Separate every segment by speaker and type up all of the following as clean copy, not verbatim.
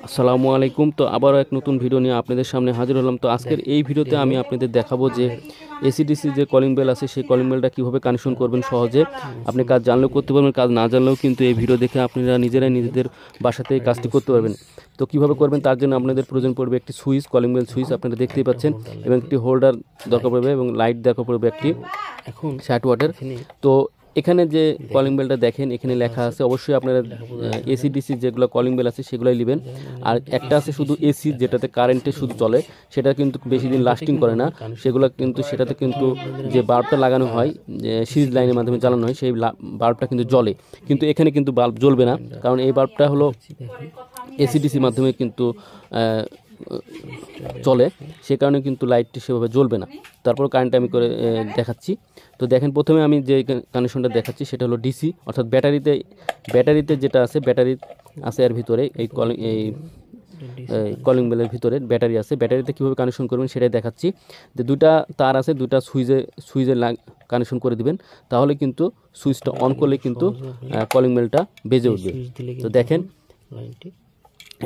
Speaker 1: আসসালামু আলাইকুম। তো আবারও এক নতুন ভিডিও নিয়ে আপনাদের সামনে হাজির হলাম। তো আজকের এই ভিডিওতে আমি আপনাদের দেখাবো যে এসিডিসি যে কলিং বেল আছে সেই কলিং বেলটা কীভাবে কানেকশন করবেন সহজে। আপনি কাজ জানলেও করতে পারবেন, কাজ না জানলেও কিন্তু এই ভিডিও দেখে আপনারা নিজেরাই নিজেদের বাসাতে কাজটি করতে পারবেন। তো কীভাবে করবেন তার জন্য আপনাদের প্রয়োজন পড়বে একটি সুইচ, কলিং বেল সুইচ আপনারা দেখতেই পাচ্ছেন, এবং একটি হোল্ডার দরকার পড়বে এবং লাইট দরকার পড়বে একটি 60 ওয়াটের। তো এখানে যে কলিং বেলটা দেখেন এখানে লেখা আছে, অবশ্যই আপনারা এসিডিসি যেগুলো কলিং বেল আছে সেগুলোই নেবেন। আর একটা আছে শুধু এসি, যেটাতে কারেন্টে শুধু চলে, সেটা কিন্তু বেশি দিন লাস্টিং করে না। সেগুলো কিন্তু সেটাতে কিন্তু যে বাল্বটা লাগানো হয়, যে সিরিজ লাইনের মাধ্যমে জ্বালানো হয়, সেই বাল্বটা কিন্তু জ্বলে। কিন্তু এখানে কিন্তু বাল্ব জ্বলবে না, কারণ এই বাল্বটা হলো এসিডিসির মাধ্যমে কিন্তু চলে, সে কারণে কিন্তু লাইটটি সেভাবে জ্বলবে না। তারপর কারেন্ট আমি করে দেখাচ্ছি। তো দেখেন, প্রথমে আমি যে কানেকশনটা দেখাচ্ছি সেটা হলো ডিসি, অর্থাৎ ব্যাটারিতে যেটা আছে, ব্যাটারি আছে এর ভিতরে এই কলিং বেলের ভিতরে ব্যাটারি আছে। ব্যাটারিতে কীভাবে কানেকশন করবেন সেটাই দেখাচ্ছি। যে দুটা তার আছে, দুটা সুইচে কানেকশন করে দিবেন, তাহলে কিন্তু সুইচটা অন করলে কিন্তু কলিং বেলটা বেজে উঠবে। তো দেখেন,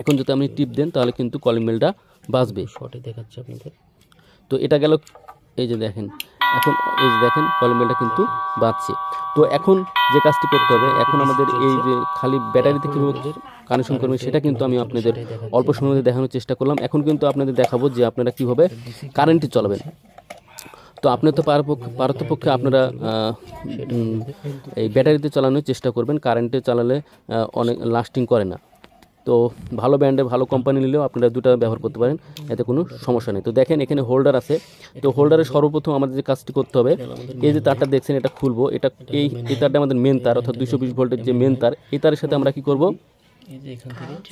Speaker 1: এখন যদি আপনি টিপ দেন তাহলে কিন্তু কলিং বেলটা বাজবে। শর্টে দেখাচ্ছে আপনাদের। তো এটা গেল, এই যে দেখেন, এখন এই যে দেখেন কলিং বেলটা কিন্তু বাজছে। তো এখন যে কাজটি করতে হবে, এখন আমাদের এই যে খালি ব্যাটারিতে কীভাবে কানেকশন করবেন সেটা কিন্তু আমি আপনাদের অল্প সময় দেখানোর চেষ্টা করলাম। এখন কিন্তু আপনাদের দেখাবো যে আপনারা কীভাবে কারেন্টে চলাবেন। তো আপনার তো পারতপক্ষে আপনারা এই ব্যাটারিতে চালানোর চেষ্টা করবেন, কারেন্টে চালালে অনেক লাস্টিং করে না। তো ভালো ব্র্যান্ডে ভালো কোম্পানি নিলেও আপনারা দুটো ব্যবহার করতে পারেন, এতে কোনো সমস্যা নেই। তো দেখেন এখানে হোল্ডার আছে। তো হোল্ডারে সর্বপ্রথম আমাদের যে কাজটি করতে হবে, এই যে তারটা দেখছেন এটা খুলবো। এটা এই তারটা আমাদের মেন তার, অর্থাৎ 220 ভোল্টের যে মেন তার। এই তারের সাথে আমরা কি করব,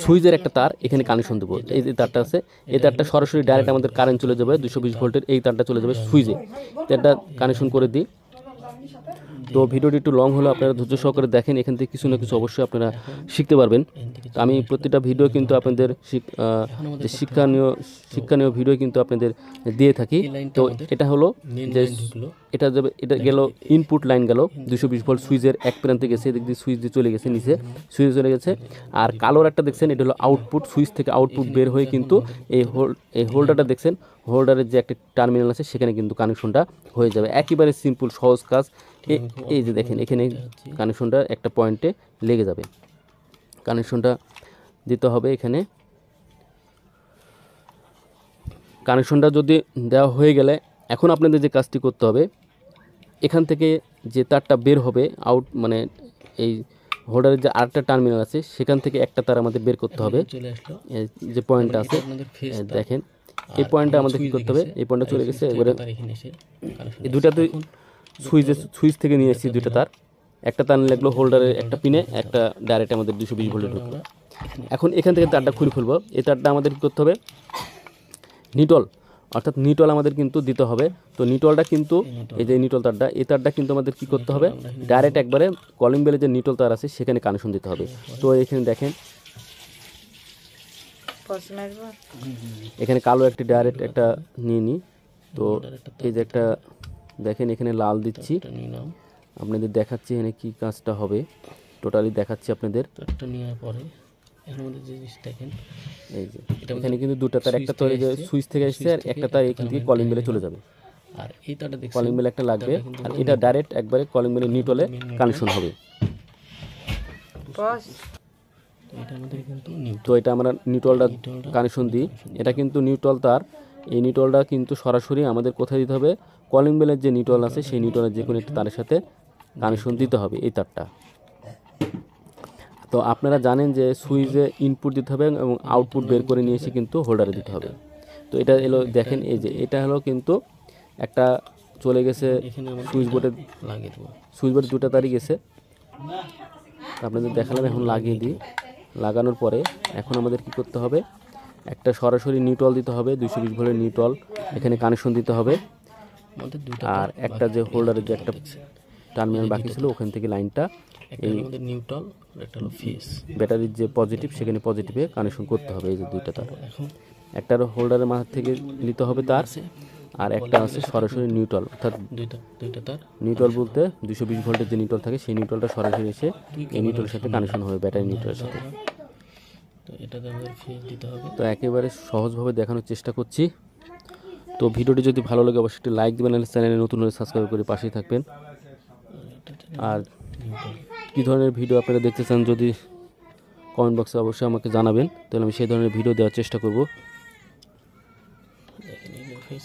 Speaker 1: সুইচের একটা তার এখানে কানেকশন দেবো। এই যে তারটা আছে, এই তারটা সরাসরি ডাইরেক্ট আমাদের কারেন্ট চলে যাবে, 220 ভোল্টের এই তারটা চলে যাবে সুইচে। এটা কানেকশন করে দিই। তো ভিডিওটি একটু লং হলে আপনারা ধৈর্য সহকারে দেখেন, এখান থেকে কিছু না কিছু অবশ্যই আপনারা শিখতে পারবেন। আমি প্রতিটা ভিডিও কিন্তু আপনাদের যে শিক্ষণীয় ভিডিও কিন্তু আপনাদের দিয়ে থাকি। তো এটা হলো যে এটা গেল ইনপুট লাইন, গেল 220 ভোল্ট সুইচের এক প্রান্তে গেছে, এদিক দিয়ে সুইচ দিয়ে চলে গেছে, নিচে সুইচে চলে গেছে। আর কালোর একটা দেখছেন, এটা হলো আউটপুট, সুইচ থেকে আউটপুট বের হয়ে কিন্তু এই হোল্ডারটা দেখছেন, হোল্ডারের যে একটা টার্মিনাল আছে সেখানে কিন্তু কানেকশনটা হয়ে যাবে। একেবারে সিম্পল সহজ কাজ। এই যে দেখেন এখানে কানেকশনটা একটা পয়েন্টে লেগে যাবে, কানেকশনটা দিতে হবে। এখানে কানেকশনটা যদি দেওয়া হয়ে গেলে এখন আপনাদের যে কাজটি করতে হবে, এখান থেকে যে তারটা বের হবে আউট, মানে এই হোল্ডারের যে আরেকটা টার্মিনাল আছে সেখান থেকে একটা তার আমাদের বের করতে হবে। যে পয়েন্টটা আছে দেখেন, এই পয়েন্টটা আমাদের কী করতে হবে, এই পয়েন্টটা চলে গেছে। এবারে এই দুটাতে সুইচ থেকে নিয়ে এসেছি দুইটা তার, একটা তার লাগলো হোল্ডারের একটা পিনে, একটা ডাইরেক্ট আমাদের 220 ভোল্টে ঢুকলো। এখন এখান থেকে তারটা খুলে ফেলবো। এই তারটা আমাদের কী করতে হবে, নিটল, অর্থাৎ নিটল আমাদের কিন্তু দিতে হবে। তো নিটলটা কিন্তু এই যে নিটল তারটা, এই তারটা কিন্তু আমাদের কী করতে হবে, ডাইরেক্ট একবারে কলিং বেলের যে নিটল তার আছে সেখানে কানেকশন দিতে হবে। তো এখানে দেখেন, এখানে কালো একটি ডাইরেক্ট একটা নিয়ে নিই। তো এই যে একটা দেখেন এখানে লাল দিচ্ছি, আপনাদের দেখাচ্ছি এখানে কি কাজটা হবে, টোটালি দেখাচ্ছি আপনাদের। নেওয়ার পরে দেখেন এই যে এখানে কিন্তু দুটো তার, একটা তো সুইচ থেকে এসেছে আর একটা তার এখান থেকে কলিং বেলে চলে যাবে। আর এই তারটা কলিং বেলে একটা লাগবে, আর এটা ডাইরেক্ট একবারে কলিং বেলে নিটলে কানেকশন হবে। তো এটা আমরা নিউট্রালটা কানেকশন দিই, এটা কিন্তু নিউট্রাল তার। এই নিউট্রালটা কিন্তু সরাসরি আমাদের কোথায় দিতে হবে, কলিং বেলের যে নিউট্রাল আছে সেই নিউট্রালের যে কোনো একটা তারের সাথে কানেকশন দিতে হবে এই তারটা। তো আপনারা জানেন যে সুইচে ইনপুট দিতে হবে এবং আউটপুট বের করে নিয়ে এসে কিন্তু হোল্ডারে দিতে হবে। তো এটা এলো দেখেন, এই যে এটা হলো কিন্তু একটা চলে গেছে সুইচ বোর্ডে, সুইচ বোর্ডে দুটো তারই গেছে, আপনাদের দেখালাম। এখন লাগিয়ে দিই। লাগানোর পরে এখন আমাদের কি করতে হবে, একটা সরাসরি নিউট্রাল দিতে হবে, 220 ভোল্টের নিউট্রাল এখানে কানেকশন দিতে হবে। আর একটা যে হোল্ডারের যে একটা টার্মিনাল বাকি ছিল ওখান থেকে লাইনটা এই নিউট্রাল, একটা হলো ফেজ, ব্যাটারির যে পজিটিভ সেখানে পজিটিভে কানেকশন করতে হবে। এই যে দুইটা তার, একটা হোল্ডারের মাথা থেকে নিতে হবে তার, আর একটা আছে সরাসরি নিউট্রাল, অর্থাৎ দুইটা তার। নিউট্রাল বলতে 220 ভোল্টের যে নিউট্রাল থাকে সেই নিউট্রালটা সরাসরি এসে এই নিউট্রালের সাথে কানেকশন হবে, ব্যাটারি নিউট্রালের সাথে।
Speaker 2: তো এটাতে আমাদের ফিউজ দিতে হবে।
Speaker 1: তো একেবারে সহজভাবে দেখানোর চেষ্টা করছি। তো ভিডিওটি যদি ভালো লাগে অবশ্যই একটি লাইক দেবেন, আর চ্যানেলে নতুন হলে সাবস্ক্রাইব করে পাশেই থাকবেন। আর কী ধরনের ভিডিও আপনারা দেখতে চান যদি কমেন্ট বক্সে অবশ্যই আমাকে জানাবেন, তাহলে আমি সেই ধরনের ভিডিও দেওয়ার চেষ্টা করব।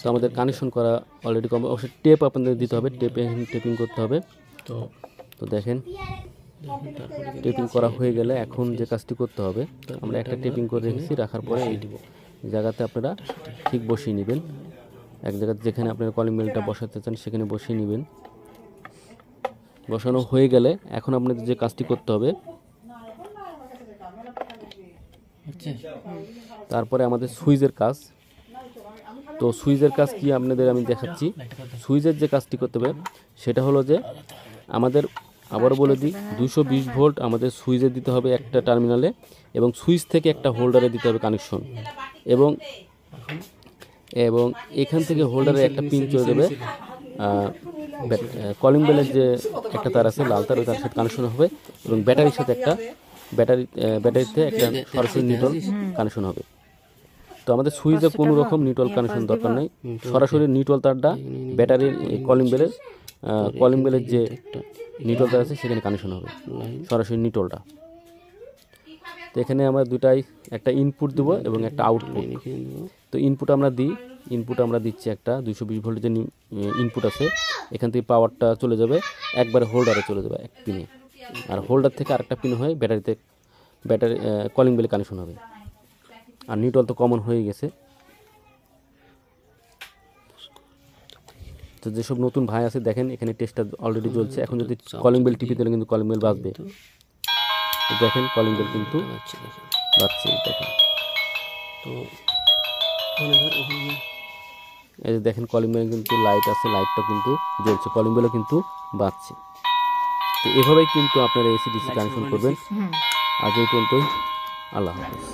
Speaker 1: তো আমাদের কানেকশন করা অলরেডি অবশ্যই টেপ আপনাদের দিতে হবে, টেপিং করতে হবে। তো দেখেন টেপিং করা হয়ে গেলে এখন যে কাজটি করতে হবে, আমরা একটা টেপিং করে রেখেছি, রাখার পরে এই জায়গাতে আপনারা ঠিক বসিয়ে নেবেন। এক জায়গাতে যেখানে আপনারা কলিং বেলটা বসাতে চান সেখানে বসিয়ে নেবেন। বসানো হয়ে গেলে এখন আপনাদের যে কাজটি করতে হবে, তারপরে আমাদের সুইচের কাজ। তো সুইচের কাজ কি আপনাদের আমি দেখাচ্ছি। সুইচের যে কাজটি করতে হবে সেটা হলো যে আমাদের, আবারও বলে দিই, 220 ভোল্ট আমাদের সুইচে দিতে হবে একটা টার্মিনালে, এবং সুইচ থেকে একটা হোল্ডারে দিতে হবে কানেকশন, এবং এখান থেকে হোল্ডারে একটা পিন চলে যাবে কলিং বেলের যে একটা তার আছে লাল তার, ওই তার সাথে কানেকশন হবে, এবং ব্যাটারির সাথে একটা ব্যাটারিতে একটা সরাসরি নিউট্রাল কানেকশন হবে। তো আমাদের সুইচে কোনো রকম নিউট্রাল কানেকশন দরকার নেই, সরাসরি নিউট্রাল তারটা ব্যাটারির কলিং বেলের যে নিউট্রাল তার আছে সেখানে কানেকশন হবে, সরাসরি নিউট্রালটা। তো এখানে আমরা দুটাই, একটা ইনপুট দেবো এবং একটা আউটপুট। তো ইনপুট আমরা দিচ্ছি একটা 220 ভোল্টের যে ইনপুট আছে, এখান থেকে পাওয়ারটা চলে যাবে একবারে হোল্ডারে চলে যাবে এক পিনে, আর হোল্ডার থেকে আরেকটা পিন হয়ে ব্যাটারি কলিং বেলে কানেকশন হবে। আর নিউট্রাল তো কমন হয়ে গেছে। তো যেসব নতুন ভাই আছে দেখেন এখানে টেস্টটা অলরেডি চলছে। এখন যদি কলিং বেল টিপি দিলে কিন্তু কলিং বেল বাজবে। দেখেন কলিং বেল কিন্তু বাজছে, দেখেন।
Speaker 2: তো
Speaker 1: এই যে দেখেন কলিং বেলে কিন্তু লাইট আছে, লাইটটা কিন্তু জ্বলছে, কলিং বেলও কিন্তু বাজছে। তো এভাবেই কিন্তু আপনারা এসি ডিসি কানেকশন করবেন। আজ এই পর্যন্তই, আল্লাহ হাফেজ।